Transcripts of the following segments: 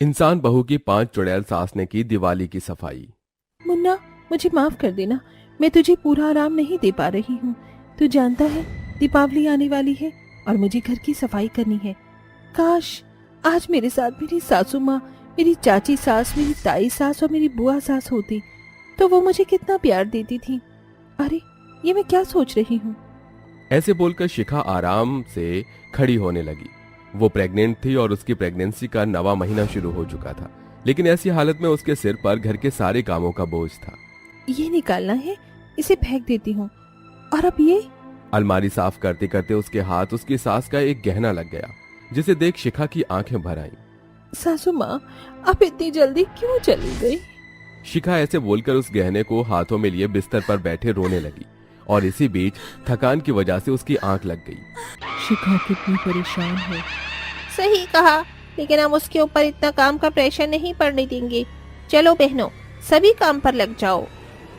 इंसान बहू की 5 चुड़ैल सास ने की दिवाली की सफाई। मुन्ना, मुझे माफ कर देना। मैं तुझे पूरा आराम नहीं दे पा रही हूँ। तू जानता है दीपावली आने वाली है और मुझे घर की सफाई करनी है। काश आज मेरे साथ मेरी सासू माँ, मेरी चाची सास, मेरी ताई सास और मेरी बुआ सास होती तो वो मुझे कितना प्यार देती थी। अरे ये मैं क्या सोच रही हूँ। ऐसे बोलकर शिखा आराम से खड़ी होने लगी। वो प्रेग्नेंट थी और उसकी प्रेगनेंसी का 9वां महीना शुरू हो चुका था, लेकिन ऐसी हालत में उसके सिर पर घर के सारे कामों का बोझ था। ये निकालना है, इसे फेंक देती हूँ। और अब ये अलमारी साफ करते करते उसके हाथ उसकी सास का एक गहना लग गया, जिसे देख शिखा की आंखें भर आईं। सासू माँ, आप इतनी जल्दी क्यों चली गई? शिखा ऐसे बोलकर उस गहने को हाथों में लिए बिस्तर पर बैठे रोने लगी और इसी बीच थकान की वजह से उसकी आंख लग गई। शिखा कितनी परेशान है। सही कहा, लेकिन हम उसके ऊपर इतना काम का प्रेशर नहीं पड़ने देंगे। चलो बहनों, सभी काम पर लग जाओ।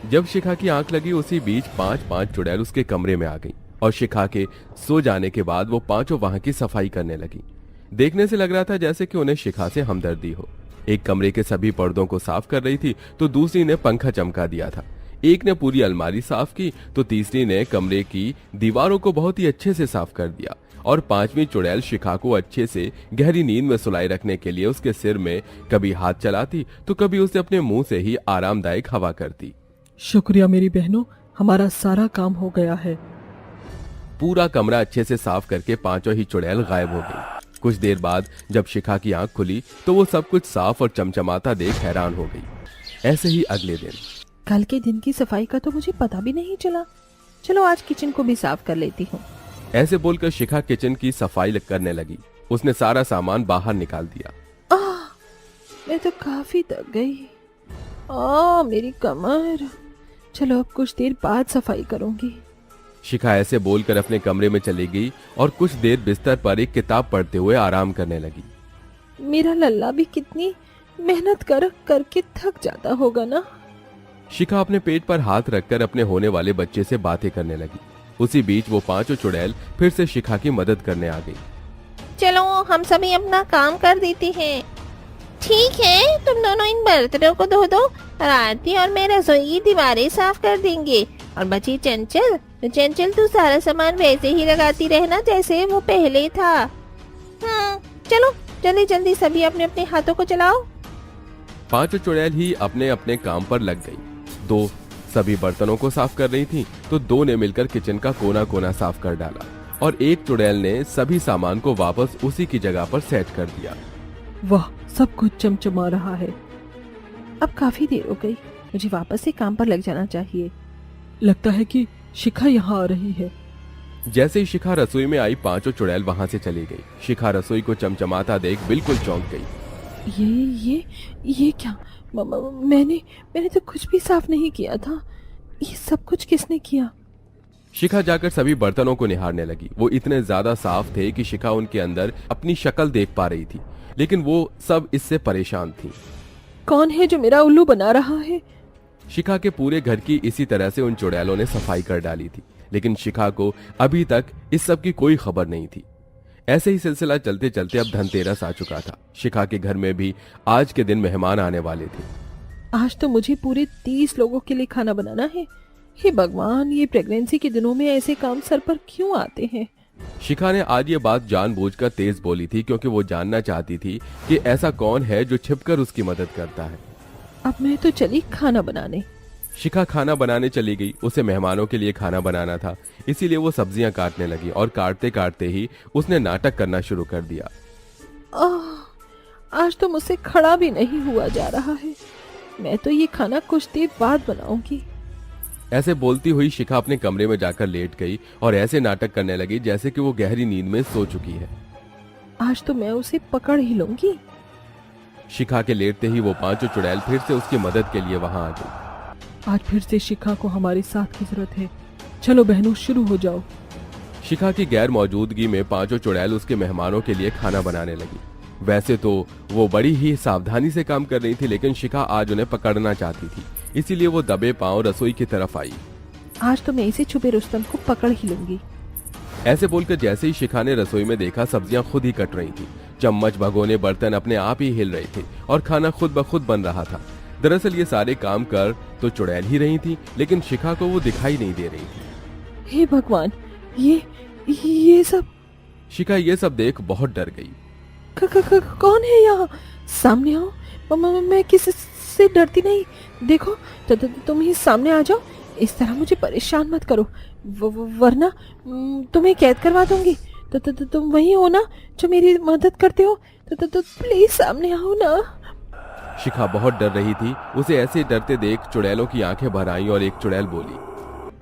जब शिखा की आंख लगी उसी बीच 5 चुड़ैल उसके कमरे में आ गईं और शिखा के सो जाने के बाद वो पांचों वहां की सफाई करने लगी। देखने से लग रहा था जैसे कि उन्हें शिखा से हमदर्दी हो। एक कमरे के सभी पर्दों को साफ कर रही थी तो दूसरी ने पंखा चमका दिया था। एक ने पूरी अलमारी साफ की तो तीसरी ने कमरे की दीवारों को बहुत ही अच्छे से साफ कर दिया और 5वीं चुड़ैल शिखा को अच्छे से गहरी नींद में सुलाए रखने के लिए उसके सिर में कभी हाथ चलाती तो कभी उसे अपने मुंह से ही आरामदायक हवा करती। शुक्रिया मेरी बहनों, हमारा सारा काम हो गया है। पूरा कमरा अच्छे से साफ करके पांचों ही चुड़ैल गायब हो गई। कुछ देर बाद जब शिखा की आंख खुली तो वो सब कुछ साफ और चमचमाता देख हैरान हो गई। ऐसे ही अगले दिन कल के दिन की सफाई का तो मुझे पता भी नहीं चला। चलो आज किचन को भी साफ कर लेती हूँ। ऐसे बोलकर शिखा किचन की सफाई करने लगी। उसने सारा सामान बाहर निकाल दिया। मैं तो काफी थक गई। मेरी कमर। चलो अब कुछ देर बाद सफाई करूंगी। शिखा ऐसे बोलकर अपने कमरे में चली गई और कुछ देर बिस्तर पर एक किताब पढ़ते हुए आराम करने लगी। मेरा लल्ला भी कितनी मेहनत करके थक जाता होगा ना। शिखा अपने पेट पर हाथ रखकर अपने होने वाले बच्चे से बातें करने लगी। उसी बीच वो पांचों चुड़ैल फिर से शिखा की मदद करने आ गई। चलो हम सभी अपना काम कर देते हैं। ठीक है, तुम दोनों इन बर्तनों को धो दो और आरती और मैं रसोई की दीवारें साफ कर देंगे। और बची चंचल, तो चंचल तू सारा सामान वैसे ही लगाती रहना जैसे वो पहले था। चलो जल्दी जल्दी सभी अपने अपने हाथों को चलाओ। पांचों चुड़ैल ही अपने अपने काम पर लग गई। 2 सभी बर्तनों को साफ कर रही थी तो 2 ने मिलकर किचन का कोना कोना साफ कर डाला और एक चुड़ैल ने सभी सामान को वापस उसी की जगह पर सेट कर दिया। वाह, सब कुछ चमचमा रहा है। अब काफी देर हो गई, मुझे वापस से काम पर लग जाना चाहिए। लगता है कि शिखा यहाँ आ रही है। जैसे ही शिखा रसोई में आई पांचों चुड़ैल वहां से चली गई। शिखा रसोई को चमचमाता देख बिल्कुल चौंक गई। ये क्या? मैंने तो कुछ भी साफ नहीं किया था। ये सब कुछ किसने किया? शिखा जाकर सभी बर्तनों को निहारने लगी। वो इतने ज्यादा साफ थे कि शिखा उनके अंदर अपनी शक्ल देख पा रही थी, लेकिन वो सब इससे परेशान थी। कौन है जो मेरा उल्लू बना रहा है? शिखा के पूरे घर की इसी तरह से उन चुड़ैलों ने सफाई कर डाली थी, लेकिन शिखा को अभी तक इस सब की कोई खबर नहीं थी। ऐसे ही सिलसिला चलते चलते अब धनतेरस आ चुका था। शिखा के घर में भी आज के दिन मेहमान आने वाले थे। आज तो मुझे पूरे 30 लोगों के लिए खाना बनाना है। हे भगवान, ये प्रेगनेंसी के दिनों में ऐसे काम सर पर क्यों आते हैं? शिखा ने आज ये बात जानबूझकर तेज बोली थी क्योंकि वो जानना चाहती थी कि ऐसा कौन है जो छिपकर उसकी मदद करता है। अब मैं तो चली खाना बनाने। शिखा खाना बनाने चली गई। उसे मेहमानों के लिए खाना बनाना था, इसीलिए वो सब्जियां काटने लगी और काटते काटते ही उसने नाटक करना शुरू कर दिया। आज तो मुझसे खड़ा भी नहीं हुआ जा रहा है। मैं तो ये खाना कुछ देर बाद बनाऊंगी। ऐसे बोलती हुई शिखा अपने कमरे में जाकर लेट गई और ऐसे नाटक करने लगी जैसे कि वो गहरी नींद में सो चुकी है। आज तो मैं उसे पकड़ ही लूंगी। शिखा के लेटते ही वो पांचों चुड़ैल फिर से उसकी मदद के लिए वहां आ गई। आज फिर से शिखा को हमारे साथ की जरूरत है। चलो बहनों, शुरू हो जाओ। शिखा की गैर मौजूदगी में पांचों चुड़ैल उसके मेहमानों के लिए खाना बनाने लगी। वैसे तो वो बड़ी ही सावधानी से काम कर रही थी, लेकिन शिखा आज उन्हें पकड़ना चाहती थी, इसीलिए वो दबे पांव रसोई की तरफ आई। आज तो मैं इसे छुपे रुस्तम को पकड़ ही लूंगी। ऐसे बोलकर जैसे ही शिखा ने रसोई में देखा सब्जियां खुद ही कट रही थी, चम्मच, भगोने, बर्तन अपने आप ही हिल रहे थे और खाना खुद ब खुद बन रहा था। दरअसल ये सारे काम कर तो चुड़ैल ही रही थी, लेकिन शिखा को वो दिखाई नहीं दे रही थी। हे भगवान, ये सब शिखा ये सब देख बहुत डर गई। कौन है यहाँ? सामने आओ। मैं किसी से डरती नहीं। देखो तुम ही सामने आ जाओ। इस तरह मुझे परेशान मत करो, वरना तुम्हें कैद करवा दूंगी। तुम वही हो ना जो मेरी मदद करते हो? तो प्लीज सामने आओ ना। शिखा बहुत डर रही थी। उसे ऐसे डरते देख चुड़ैलों की आंखें भर आईं और एक चुड़ैल बोली,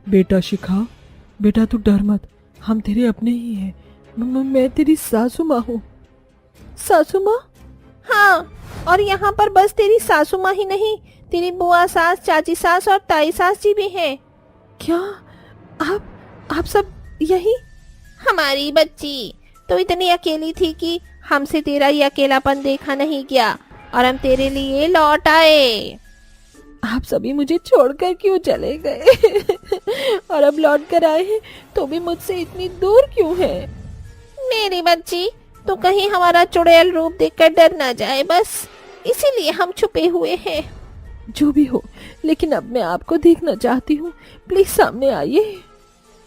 बेटा शिखा, बेटा तू डर मत, हम तेरे अपने ही हैं। मैं तेरी सासू माँ हूँ। सासू माँ? हाँ, और यहाँ पर बस तेरी सासू माँ ही नहीं, तेरी बुआ सास, चाची सास और ताई सास जी भी हैं। क्या आप सब यही? हमारी बच्ची तो इतनी अकेली थी कि हमसे तेरा ये अकेलापन देखा नहीं गया और हम तेरे लिए लौट आए। आप सभी मुझे छोड़कर क्यों चले गए? और अब लौट कर आए हैं तो भी मुझसे इतनी दूर क्यों है? मेरी बच्ची, तो कहीं हमारा चुड़ैल रूप देखकर डर ना जाए, बस इसीलिए हम छुपे हुए हैं। जो भी हो, लेकिन अब मैं आपको देखना चाहती हूँ। प्लीज सामने आइए।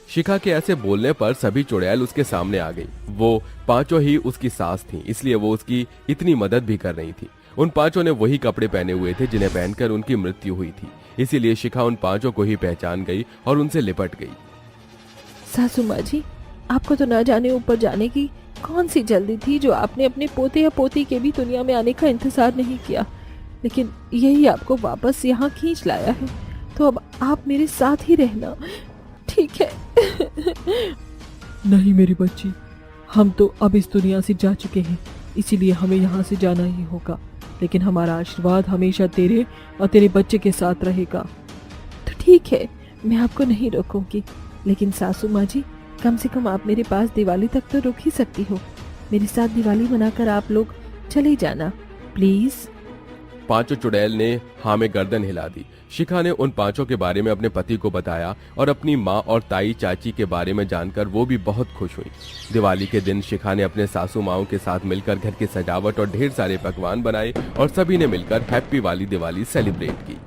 शिखा के ऐसे बोलने पर सभी चुड़ैल उसके सामने आ गई। वो पांचों ही उसकी सास थीं, इसलिए वो उसकी इतनी मदद भी कर रही थी। उन पांचों ने वही कपड़े पहने हुए थे जिन्हें पहनकर उनकी मृत्यु हुई थी, इसीलिए शिखा उन पांचों को ही पहचान गई और उनसे लिपट गई। सासू माँ जी, आपको तो ना जाने ऊपर जाने की कौन सी जल्दी थी जो आपने अपने पोते या पोती के भी दुनिया में आने का इंतजार नहीं किया, लेकिन यही आपको वापस यहाँ खींच लाया है। तो अब आप मेरे साथ ही रहना, ठीक है? नहीं मेरी बच्ची, हम तो अब इस दुनिया से जा चुके हैं, इसीलिए हमें यहाँ से जाना ही होगा। लेकिन हमारा आशीर्वाद हमेशा तेरे और तेरे बच्चे के साथ रहेगा। तो ठीक है, मैं आपको नहीं रोकूंगी, लेकिन सासू माँ जी, कम से कम आप मेरे पास दिवाली तक तो रुक ही सकती हो। मेरे साथ दिवाली मनाकर आप लोग चले जाना प्लीज। पांचों चुड़ैल ने हाँ में गर्दन हिला दी। शिखा ने उन पांचों के बारे में अपने पति को बताया और अपनी माँ और ताई चाची के बारे में जानकर वो भी बहुत खुश हुई। दिवाली के दिन शिखा ने अपने सासू माओं के साथ मिलकर घर की सजावट और ढेर सारे पकवान बनाए और सभी ने मिलकर हैप्पी वाली दिवाली सेलिब्रेट की।